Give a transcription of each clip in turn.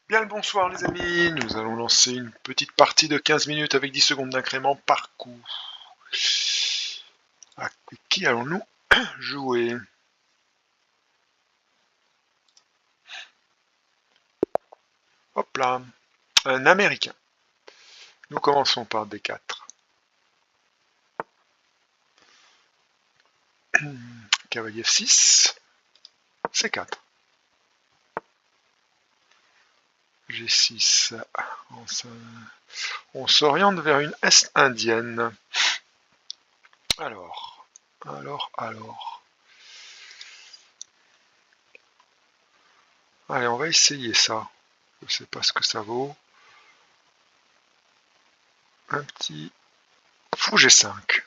Bien le bonsoir les amis, nous allons lancer une petite partie de 15 minutes avec 10 secondes d'incrément par coup. Avec qui allons-nous jouer? Hop là, un américain. Nous commençons par D4. Cavalier F6, C4. G6, on s'oriente vers une Est indienne. Alors. Allez, on va essayer ça. Je ne sais pas ce que ça vaut. Un petit fou G5.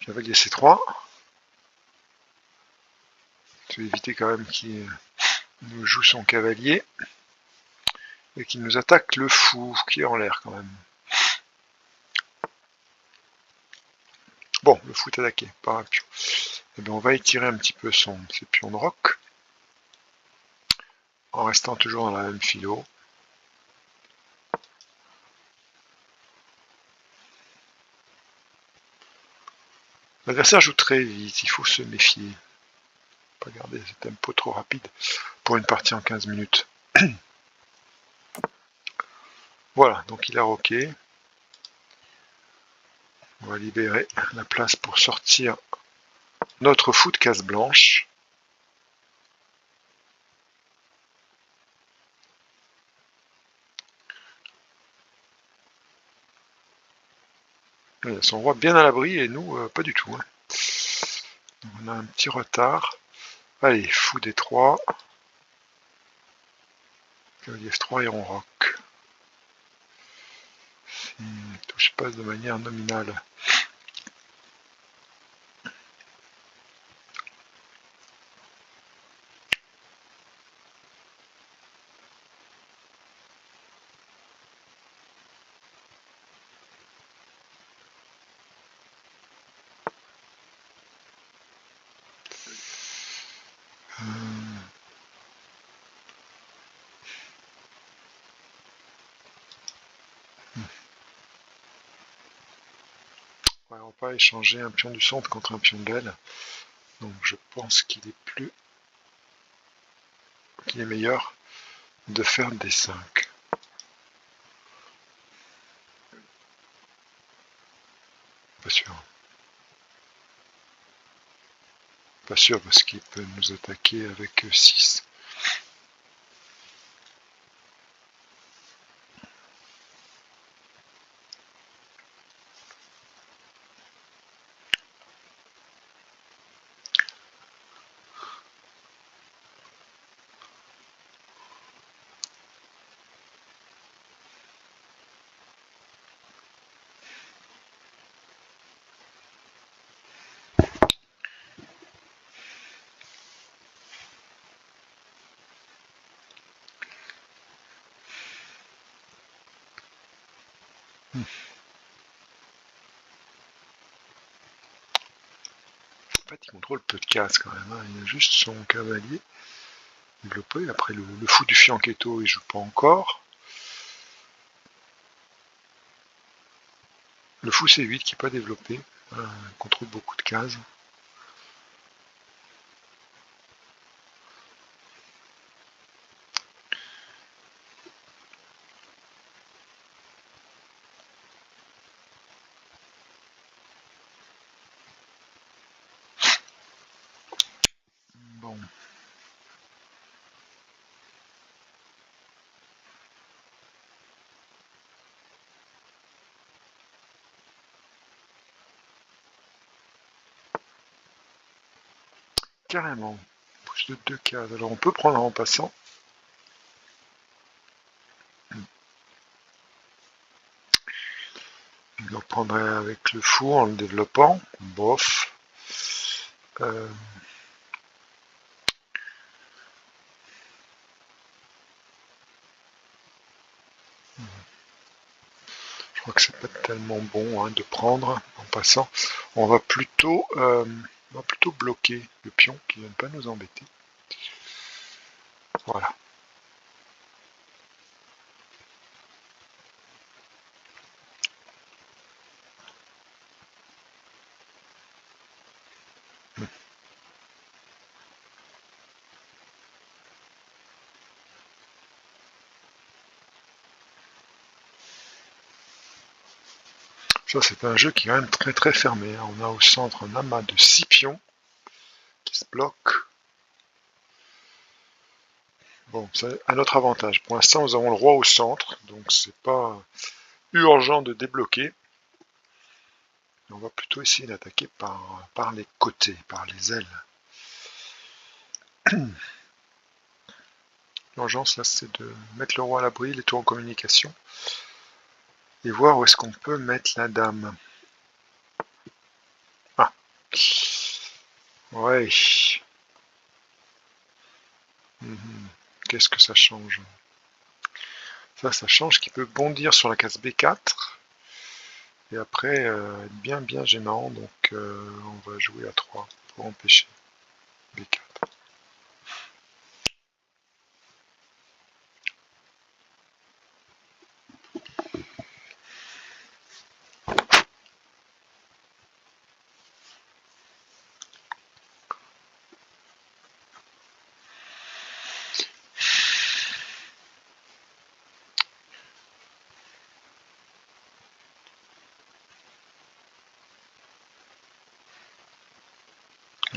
Cavalier C3. Je vais éviter quand même qu'il nous joue son cavalier et qu'il nous attaque le fou qui est en l'air quand même. Bon, le fou est attaqué par un pion. Et bien on va étirer un petit peu ses pions de roc en restant toujours dans la même philo. L'adversaire joue très vite, il faut se méfier. Pas garder ce tempo trop rapide pour une partie en 15 minutes. Voilà, donc il a roqué. On va libérer la place pour sortir notre fou de case blanche. Il a son roi bien à l'abri et nous, pas du tout. Hein. On a un petit retard. Allez, fou D3. Cavalier F3 et on rock. Tout se passe de manière nominale. Ouais, on va pas échanger un pion du centre contre un pion de l'aile. Donc je pense qu'il est meilleur de faire des 5. Pas sûr. Pas sûr parce qu'il peut nous attaquer avec 6. En fait, il contrôle peu de cases quand même. Hein. Il a juste son cavalier développé. Après, le fou du fianchetto, il joue pas encore. Le fou C8 qui n'est pas développé. Il contrôle beaucoup de cases. Bon. Carrément. Plus de 2 cases. Alors on peut prendre en passant. Je le reprendrai avec le fou en le développant. Bof. crois que c'est pas tellement bon hein, de prendre en passant. On va plutôt bloquer le pion qui ne vient pas nous embêter. Voilà. Ça, c'est un jeu qui est quand même très très fermé. On a au centre un amas de 6 pions qui se bloquent. Bon, c'est un autre avantage. Pour l'instant, nous avons le roi au centre, donc c'est pas urgent de débloquer. On va plutôt essayer d'attaquer par les côtés, par les ailes. L'urgence, là, c'est de mettre le roi à l'abri, les tours en communication, et voir où est-ce qu'on peut mettre la dame. Ah. Ouais. Qu'est-ce que ça change? Ça change qu'il peut bondir sur la case B4. Et après, être bien gênant. Donc, on va jouer à 3 pour empêcher B4.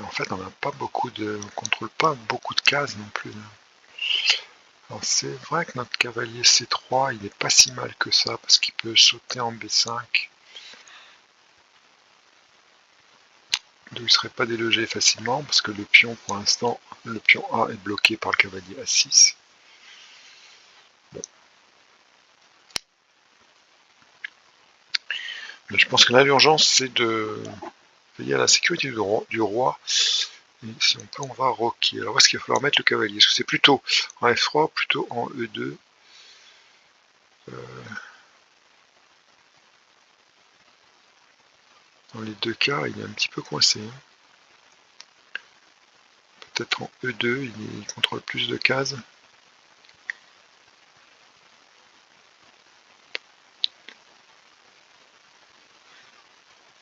En fait, on n'a pas beaucoup de, on contrôle pas beaucoup de cases non plus. Alors c'est vrai que notre cavalier C3, il est pas si mal que ça parce qu'il peut sauter en B5, d'où il serait pas délogé facilement parce que le pion, pour l'instant, le pion A est bloqué par le cavalier A6. Bon. Mais je pense que là, l'urgence, c'est de veiller à la sécurité du roi. Et si on peut, on va roquer. Alors, où est-ce qu'il va falloir mettre le cavalier? Est-ce que c'est plutôt en F3, plutôt en E2? Dans les deux cas, il est un petit peu coincé. Peut-être en E2, il contrôle plus de cases.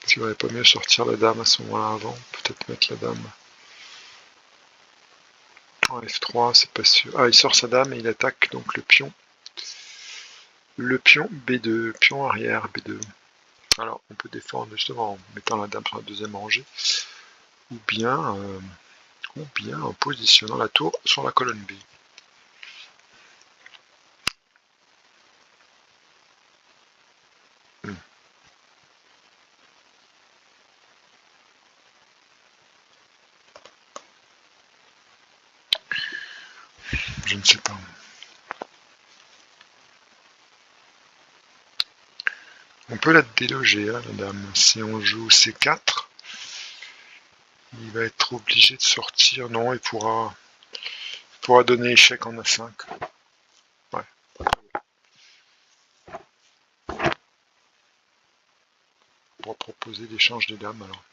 Est-ce qu'il ne valait pas mieux sortir la dame à ce moment-là avant? Peut-être mettre la dame en F3, c'est pas sûr. Ah, il sort sa dame et il attaque donc le pion. Le pion B2, pion arrière B2. Alors, on peut défendre justement en mettant la dame sur la deuxième rangée, ou bien en positionnant la tour sur la colonne B. Je ne sais pas. On peut la déloger, hein, la dame. Si on joue C4, il va être obligé de sortir. Non, il pourra donner échec en A5. Ouais. On pourra proposer l'échange des dames alors.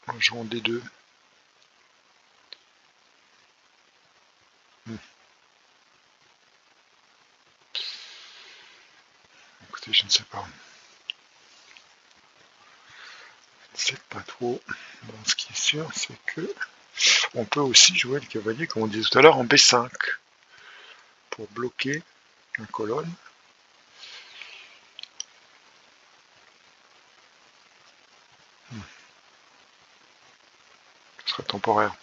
En jouant D2. Écoutez, je ne sais pas. Je ne sais pas trop. Bon, ce qui est sûr, c'est que on peut aussi jouer le cavalier, comme on disait tout à l'heure, en B5 pour bloquer la colonne. Ce sera temporaire.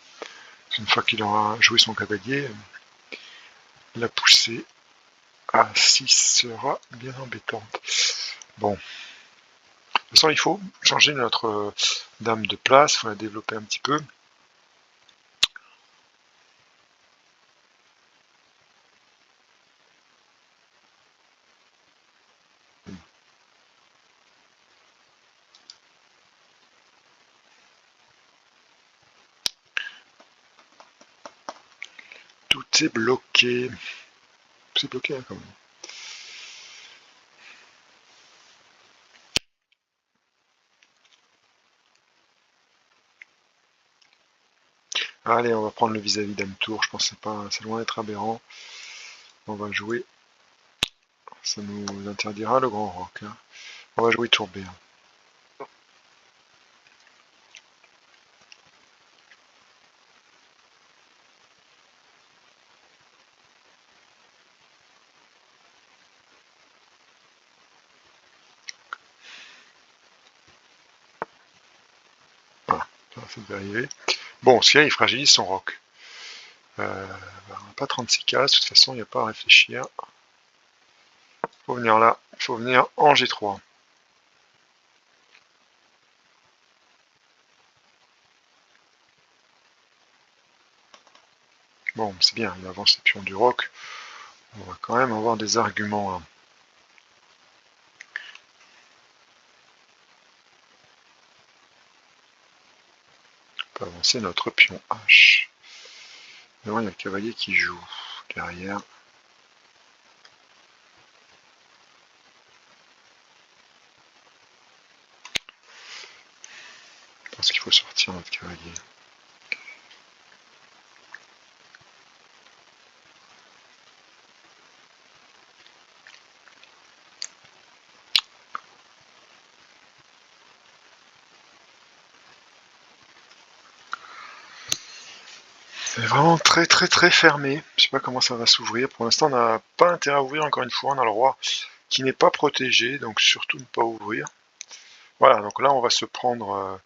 Une fois qu'il aura joué son cavalier, la poussée à 6 sera bien embêtante. Bon. De toute façon, il faut changer notre dame de place, il faut la développer un petit peu. Tout est bloqué. C'est bloqué hein, quand même. Allez, on va prendre le vis-à-vis dame tour, je pense que c'est loin d'être aberrant. On va jouer, ça nous interdira le grand roc. Hein. On va jouer tour B. Hein. Voilà, ça va arriver. Bon, ce qu'il y a, il fragilise son roc. On n'a pas 36 cases, de toute façon, il n'y a pas à réfléchir. Il faut venir là, il faut venir en G3. Bon, c'est bien, il avance les pions du roc. On va quand même avoir des arguments. Hein. On peut avancer notre pion H. Maintenant, il y a le cavalier qui joue derrière. Je pense qu'il faut sortir notre cavalier. C'est vraiment très très très fermé. Je sais pas comment ça va s'ouvrir. Pour l'instant, on n'a pas intérêt à ouvrir encore une fois. On a le roi qui n'est pas protégé, donc surtout ne pas ouvrir. Voilà, donc là, on va se prendre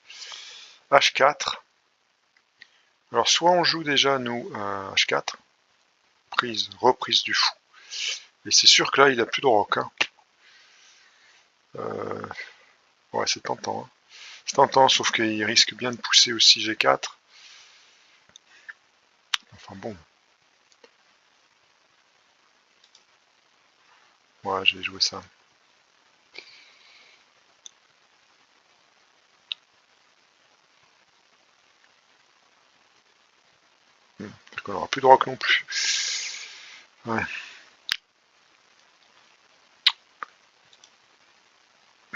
H4. Alors, soit on joue déjà, nous, H4. Reprise du fou. Et c'est sûr que là, il a plus de roc. Hein. Ouais, c'est tentant. Hein. C'est tentant, sauf qu'il risque bien de pousser aussi G4. Enfin bon. Ouais, je vais jouer ça. Parce qu'on n'aura plus de roc non plus. Ouais.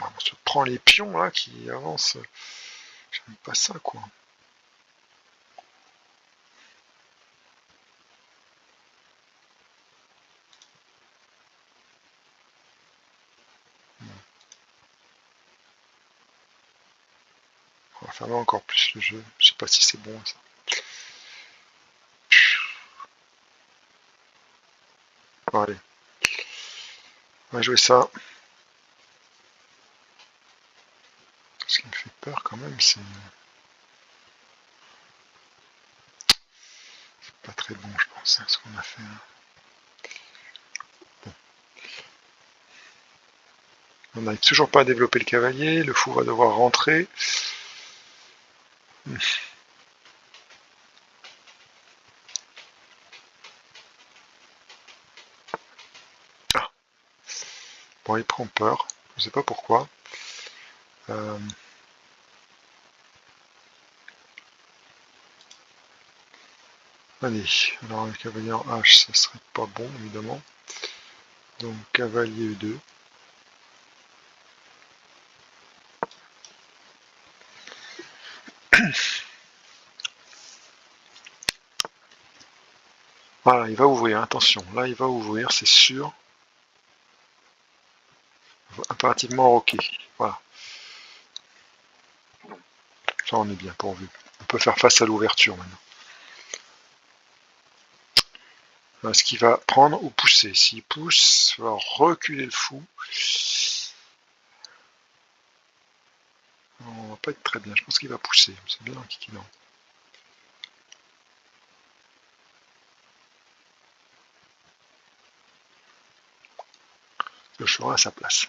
On se prend les pions là qui avancent. J'aime pas ça quoi. On va fermer encore plus le jeu. Je sais pas si c'est bon ça. Bon, allez. On va jouer ça. Ce qui me fait peur quand même, c'est pas très bon, je pense, hein, ce qu'on a fait. Hein. Bon. On n'arrive toujours pas à développer le cavalier. Le fou va devoir rentrer. Ah. Bon, il prend peur. Je sais pas pourquoi. Allez, alors le cavalier en H, ça serait pas bon évidemment. Donc cavalier E2. Voilà, il va ouvrir, attention, là il va ouvrir, c'est sûr. Impérativement roqué, voilà. Ça on est bien pourvu. On peut faire face à l'ouverture maintenant. Est-ce qu'il va prendre ou pousser? S'il pousse, il va reculer le fou. On va pas être très bien, je pense qu'il va pousser. C'est bien un kikilan. Le cheval à sa place.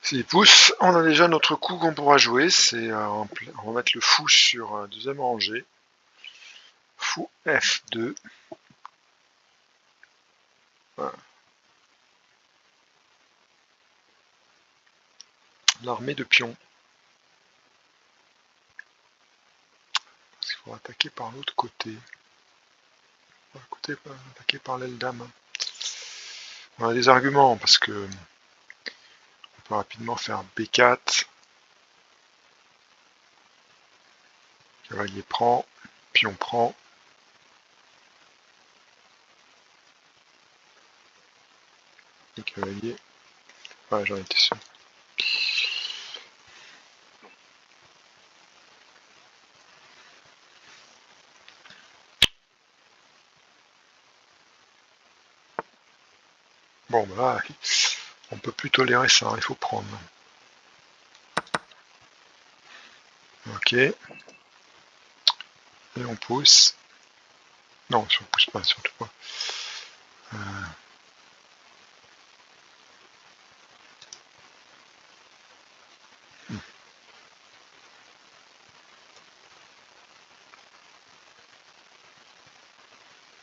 S'il pousse, on a déjà notre coup qu'on pourra jouer. C'est on va mettre le fou sur deuxième rangée. Fou F2. Voilà. L'armée de pions. Parce qu'il faut attaquer par l'autre côté. Écoutez, pas attaqué par l'aile dame. On a des arguments parce que on peut rapidement faire B4. Cavalier prend, pion prend. Et cavalier. Ouais, j'en étais sûr. Bon, bah là, on peut plus tolérer ça, il faut prendre. Ok. Et on pousse. Non, on pousse pas, surtout pas.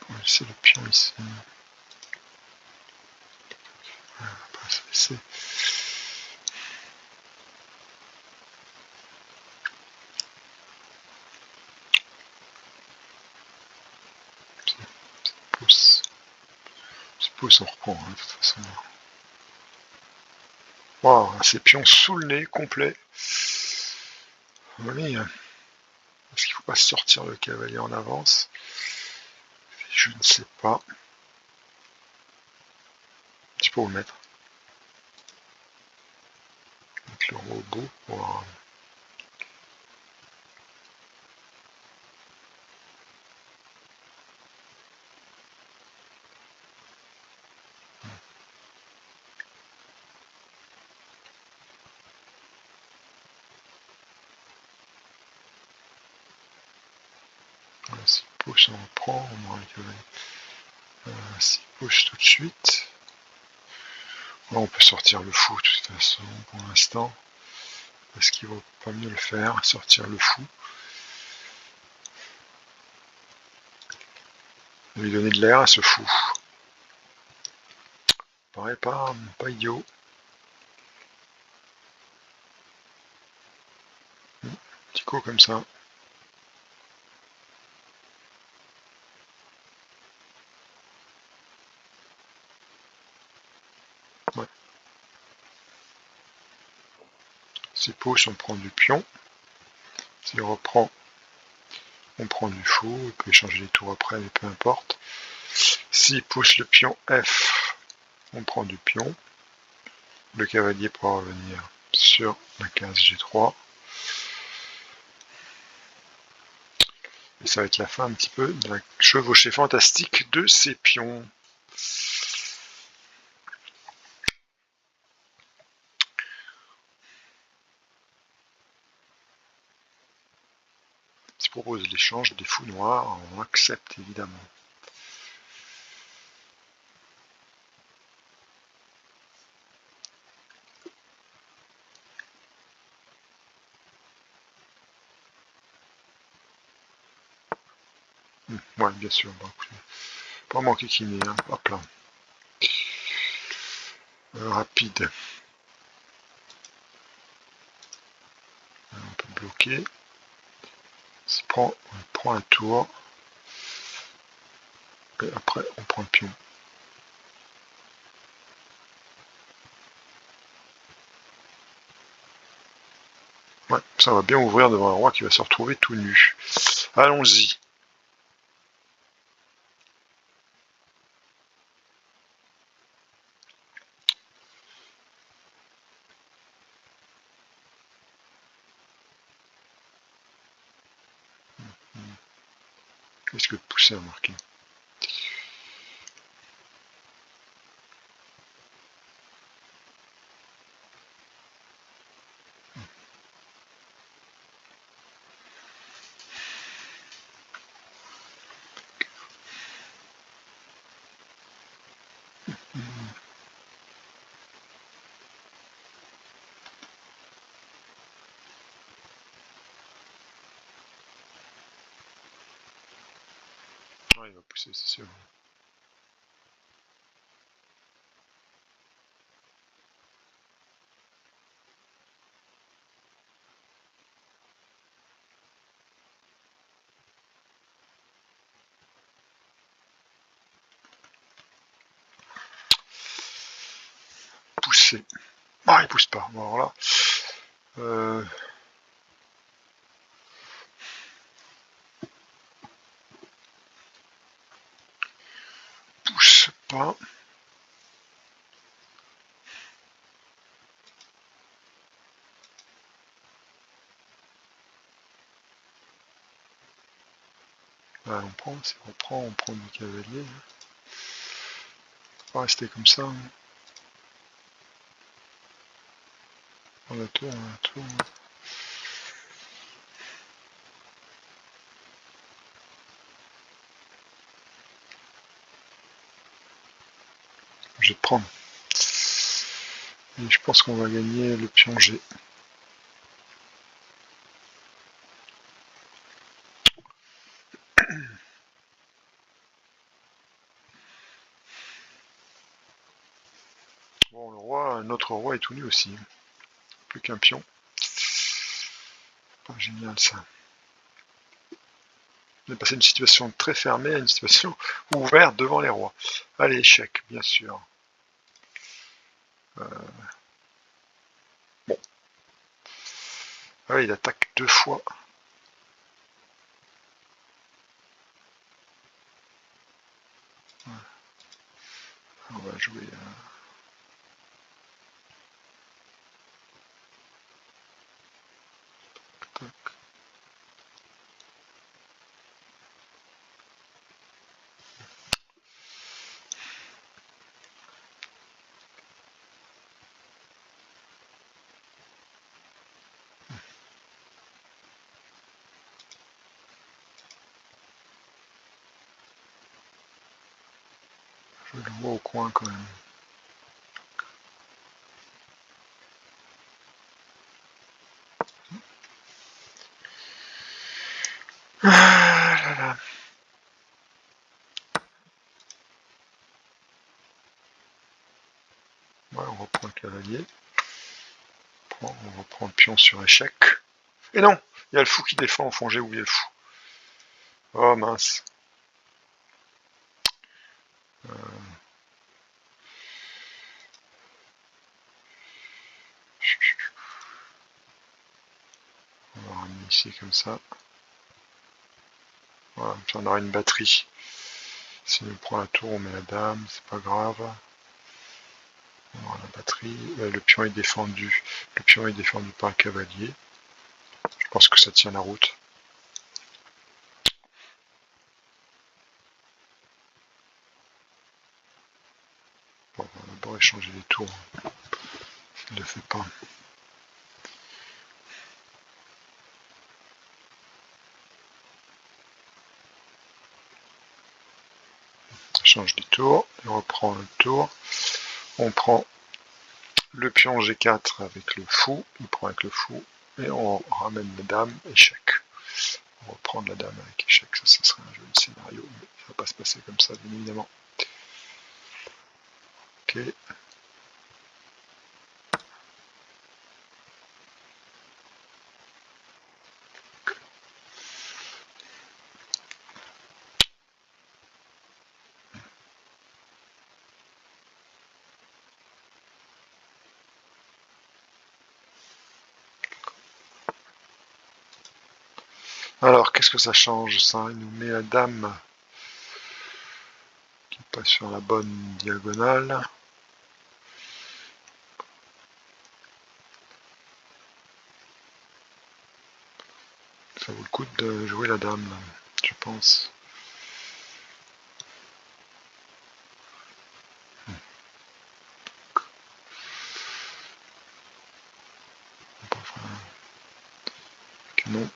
On va laisser le pion ici. Après, c'est pousse. C'est pousse, on reprend, hein, de toute façon. Waouh, ces pions sous le nez, complet. Oui. Est-ce qu'il ne faut pas sortir le cavalier en avance? Je ne sais pas. Tu peux le mettre. Avec le robot. Wow. S'il push, on reprend. On aura le cavalier. S'il push tout de suite. Là, on peut sortir le fou de toute façon pour l'instant. Est-ce qu'il vaut pas mieux le faire, sortir le fou? Lui donner de l'air à ce fou. Paraît pas idiot. Petit coup comme ça. Ouais. S'il pousse, on prend du pion. S'il reprend, on prend du fou. Il peut échanger les tours après, mais peu importe. S'il pousse le pion F, on prend du pion. Le cavalier pourra revenir sur la case G3. Et ça va être la fin un petit peu de la chevauchée fantastique de ces pions. Si propose l'échange des fous noirs, on accepte évidemment. Ouais, bien sûr. Bon, pas manquer qui n'est, hein. Hop là. Rapide. On peut bloquer. On prend un tour. Et après, on prend le pion. Ouais, ça va bien ouvrir devant un roi qui va se retrouver tout nu. Allons-y. Qu'est-ce que de pousser à marquer? Ouais, il va pousser, c'est sûr. pousser. Ah, il pousse pas. Bon, alors là, pousse pas. Là, on prend du cavalier. On peut pas rester comme ça. Hein. On a tour. Je vais prendre. Et je pense qu'on va gagner le pion G. Bon, le roi, notre roi est tout nu aussi. Plus qu'un pion. Pas génial ça. On est passé d'une situation très fermée à une situation ouverte devant les rois. Allez, échec, bien sûr. Bon. Ah, il attaque 2 fois. On va jouer... Je le vois au coin quand même. Ah là là. Ouais, on reprend le cavalier. On reprend le pion sur échec. Et non, il y a le fou qui défend au fond, j'ai oublié le fou. Oh mince. On va ramener ici comme ça. Voilà, puis on aura une batterie. Si on prend la tour, on met la dame, c'est pas grave. On aura la batterie. Le pion est défendu. Le pion est défendu par le cavalier. Je pense que ça tient la route. Bon, on va d'abord échanger les tours. Je ne le fais pas. On change les tours. On reprend le tour. On prend le pion G4 avec le fou. Il prend avec le fou. Et on ramène la dame, échec. On va reprendre la dame avec échec. Ça serait un joli scénario. Mais ça ne va pas se passer comme ça, bien évidemment. Ok. Alors, qu'est-ce que ça change ça? Il nous met la dame qui passe sur la bonne diagonale. Ça vaut le coup de jouer la dame, je pense. Non.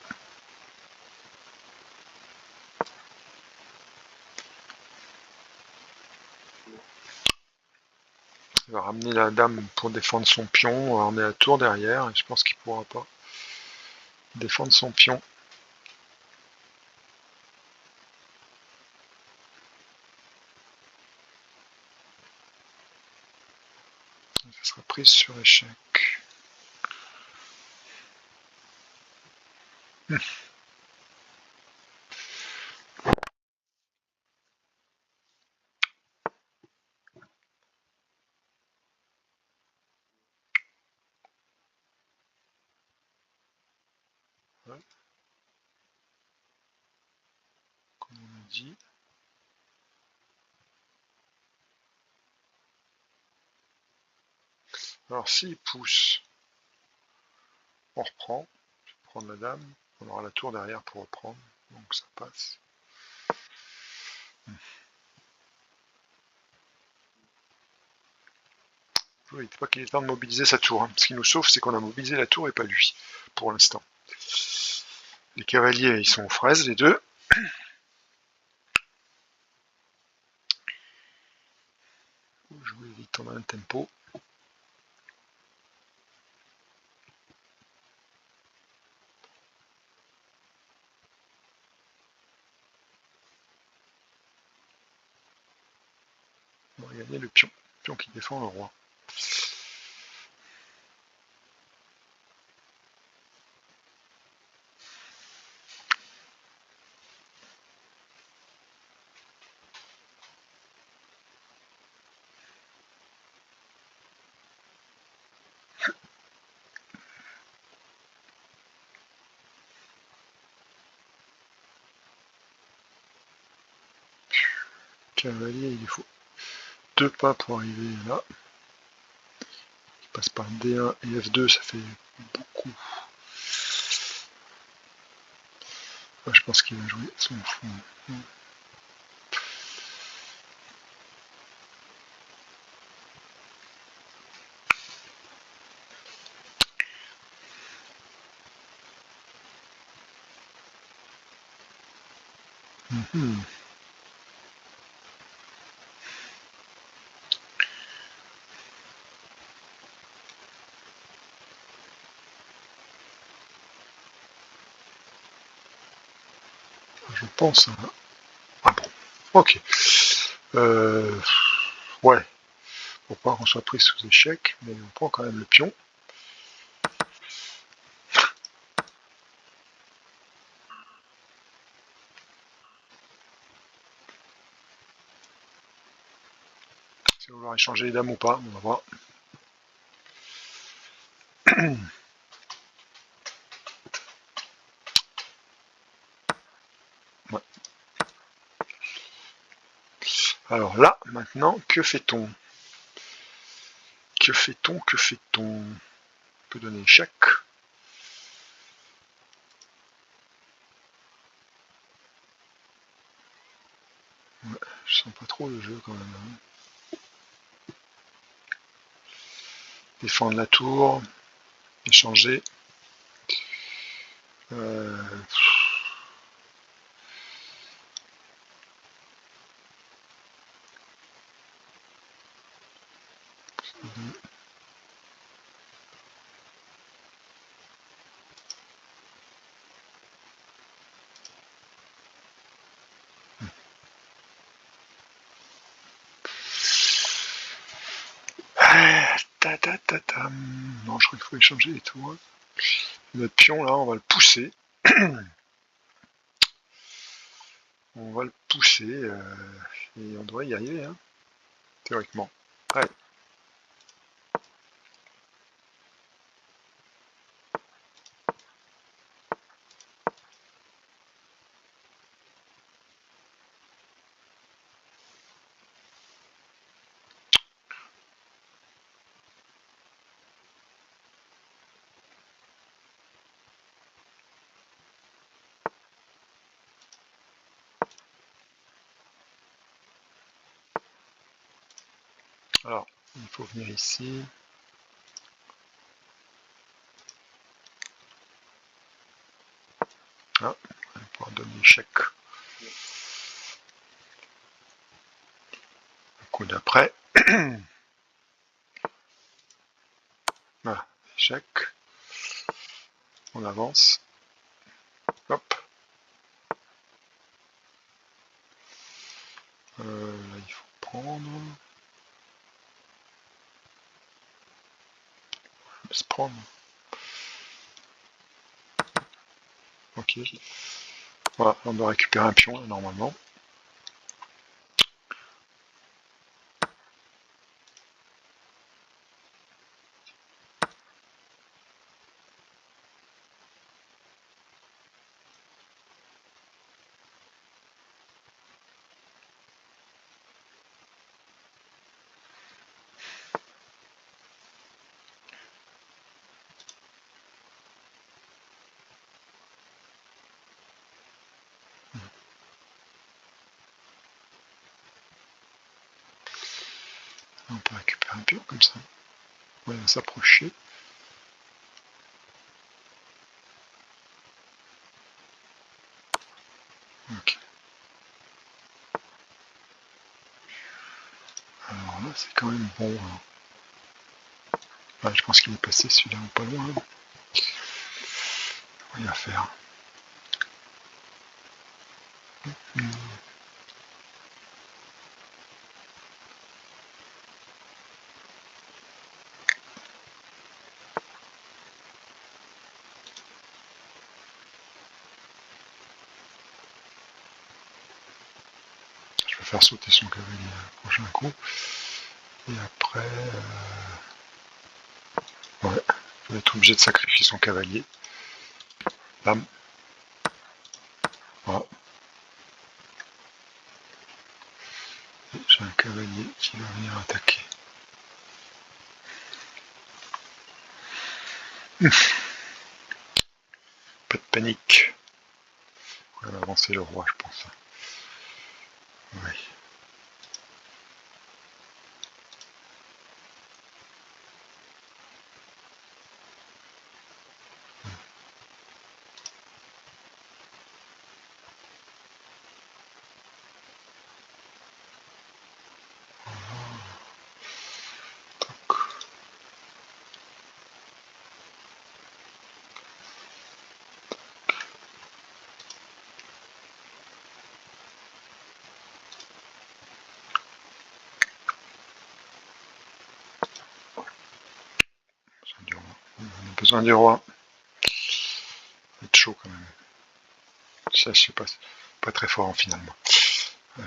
Il va ramener la dame pour défendre son pion. On va ramener la tour derrière. Et je pense qu'il ne pourra pas défendre son pion. Ça sera prise sur échec. Ouais. Comme on a dit. Alors s'il pousse, on reprend. Je vais prendre la dame. On aura la tour derrière pour reprendre. Donc ça passe. Oui, pas qu'il ait le temps de mobiliser sa tour. Hein. Ce qui nous sauve, c'est qu'on a mobilisé la tour et pas lui, pour l'instant. Les cavaliers, ils sont aux fraises, les deux. Jouer vite, on a un tempo. On va gagner le pion. Le pion qui défend le roi. Cavalier, il faut 2 pas pour arriver là. Il passe par D1 et F2, ça fait beaucoup. Ah, je pense qu'il va jouer son fond. Je pense à... Ah bon, ok. Ouais, faut pas qu'on soit pris sous échec, mais on prend quand même le pion. Si on va vouloir échanger les dames ou pas, on va voir. Ouais. Alors là, maintenant, que fait-on? Que fait-on? Que fait-on? On peut donner échec. Ouais, je sens pas trop le jeu quand même. Hein. Défendre la tour, échanger. Non, je crois qu'il faut échanger les tours. Notre pion, là, on va le pousser. On va le pousser et on doit y arriver, hein, théoriquement. Allez. Alors, il faut venir ici. Ah, on va pouvoir donner échec. Le coup d'après. Voilà, échec. On avance. Hop. Là, il faut prendre. Se prendre. Ok. Voilà, on doit récupérer un pion, là, normalement. on peut récupérer un pion comme ça. On va s'approcher. Ok. Alors là, c'est quand même bon. Hein. Ouais, je pense qu'il est passé celui-là ou pas loin. Il va faire. Je vais faire sauter son cavalier le prochain coup. Et après... Ouais, je vais être obligé de sacrifier son cavalier. Bam. Voilà. J'ai un cavalier qui va venir attaquer. Pas de panique. On va avancer le roi, je pense. Oui. On a besoin du roi. Il va être chaud quand même. Ça, je sais pas très fort finalement. Ouais.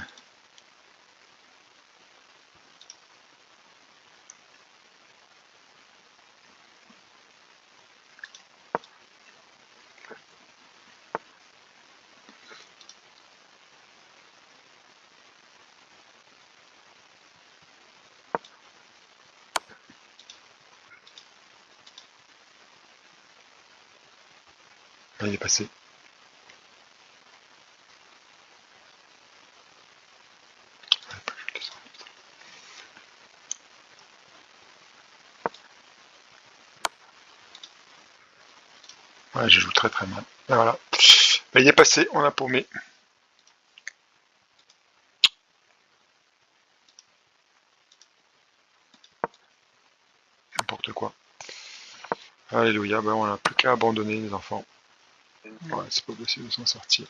Là, il est passé. Ouais, je joue très très mal. Et voilà. Là, il est passé, on a paumé. N'importe quoi. Alléluia, ben on n'a plus qu'à abandonner les enfants. Ouais, c'est pas possible de s'en sortir.